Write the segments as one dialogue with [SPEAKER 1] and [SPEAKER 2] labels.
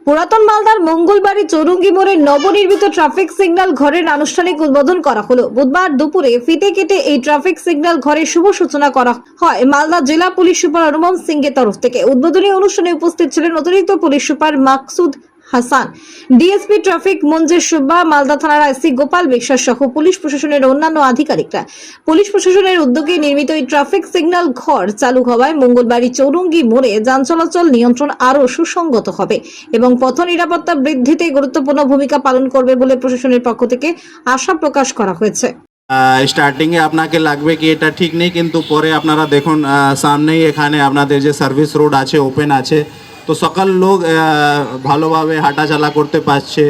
[SPEAKER 1] পুরাতন মালদার মঙ্গলবাড়ি চৌরঙ্গি মোড়ে নবনির্মিত ট্রাফিক সিগন্যাল ঘরের আনুষ্ঠানিক উদ্বোধন করা হলো। বুধবার দুপুরে ফিতে কেটে এই ট্রাফিক সিগন্যাল ঘরের শুভ সূচনা করা হয় মালদা জেলা পুলিশ সুপার অনুপম সিং এর তরফ থেকে। উদ্বোধনী অনুষ্ঠানে উপস্থিত ছিলেন অতিরিক্ত police super Maksud Hasan, DSP traffic Manjesh Subba, Malda থানার আইসি গোপাল বিশ্বাস সহ পুলিশ প্রশাসনের অন্যান্য আধিকারিকরা। পুলিশ প্রশাসনের উদ্যোগে নির্মিত এই ট্রাফিক সিগন্যাল ঘর চালু হওয়ায় মঙ্গলবাড়ি চৌরঙ্গি মোড়ে যান চলাচল নিয়ন্ত্রণ আরও সুসংগত হবে এবং পথ নিরাপত্তা বৃদ্ধিতে গুরুত্বপূর্ণ ভূমিকা পালন করবে বলে প্রশাসনের পক্ষ থেকে আশা প্রকাশ করা হয়েছে।
[SPEAKER 2] স্টার্টিং এ আপনাকে লাগবে কি এটা ঠিক নেই, কিন্তু পরে আপনারা দেখুন সামনেই এখানে আপনাদের যে সার্ভিস রোড আছে ওপেন আছে, তো সকল লোক ভালোভাবে হাঁটাচলা করতে পারছে।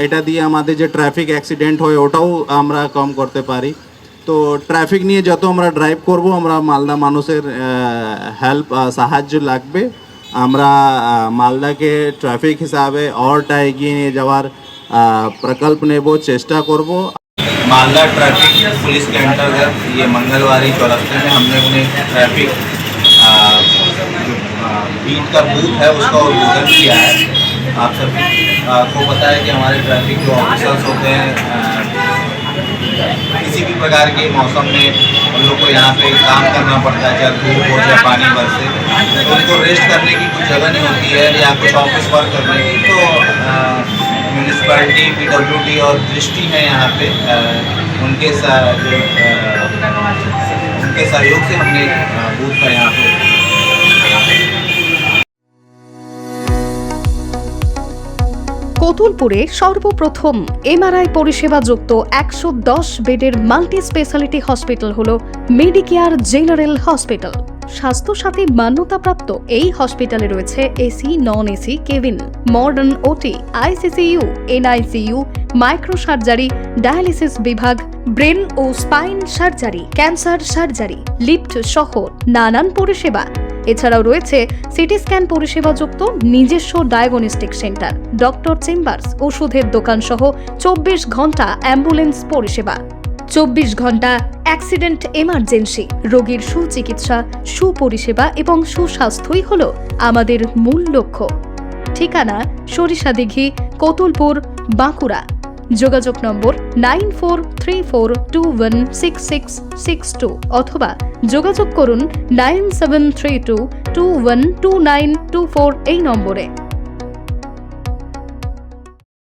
[SPEAKER 2] এটা দিয়ে আমাদের যে ট্রাফিক অ্যাক্সিডেন্ট হয় ওটাও আমরা কম করতে পারি। তো ট্রাফিক নিয়ে যত আমরা ড্রাইভ করব, আমরা মালদা মানুষের হেল্প সাহায্য লাগবে। আমরা মালদাকে ট্রাফিক হিসাবে অরটা এগিয়ে নিয়ে যাওয়ার প্রকল্প নেব, চেষ্টা করব।
[SPEAKER 3] मालदा ट्रैफिक पुलिस के अंतर्गत ये मंगलवारी चौरस्ते में हमने उन्हें ट्रैफिक बीट का बूथ है उसका उद्घाटन किया है। आप सभी को पता है कि हमारे ट्रैफिक जो ऑफिसर्स होते हैं किसी भी प्रकार के मौसम में उन लोग को यहाँ पे काम करना पड़ता है, चाहे धूप हो या पानी बरसे, तो उनको रेस्ट करने की कुछ जगह नहीं होती है या कुछ ऑफिस वर्क करने की। तो म्यूनिसिपैलिटी, PWD और दृष्टि है यहाँ पे उनके सहयोग से हमने बूथ का यहाँ पे
[SPEAKER 4] কতুলপুরে সর্বপ্রথম এমআরআই পরিষেবা যুক্ত 110 বেডের মাল্টি স্পেশালিটি হসপিটাল হল মেডিকেয়ার জেনারেল হসপিটাল। স্বাস্থ্যসাথী মান্যতাপ্রাপ্ত এই হসপিটালে রয়েছে AC, non AC cabin, modern OT, ICCU, NICU, micro surgery, dialysis বিভাগ, ব্রেন ও spine surgery, cancer surgery, lift সহ নানান পরিষেবা। এছাড়াও রয়েছে সিটি স্ক্যান পরিষেবা যুক্ত নিজস্ব ডায়াগনস্টিক সেন্টার, ডক্টর চেম্বার্স, ওষুধের দোকান সহ 24 ঘন্টা অ্যাম্বুলেন্স পরিষেবা, 24 ঘন্টা অ্যাক্সিডেন্ট এমার্জেন্সি। রোগীর সুচিকিৎসা, সুপরিষেবা এবং সুস্বাস্থ্যই হল আমাদের মূল লক্ষ্য। ঠিকানা সরিষাদিঘি, কতুলপুর, বাঁকুড়া। যোগাযোগ নম্বর 9434216662 অথবা যোগাযোগ করুন 9732212924 এই নম্বরে।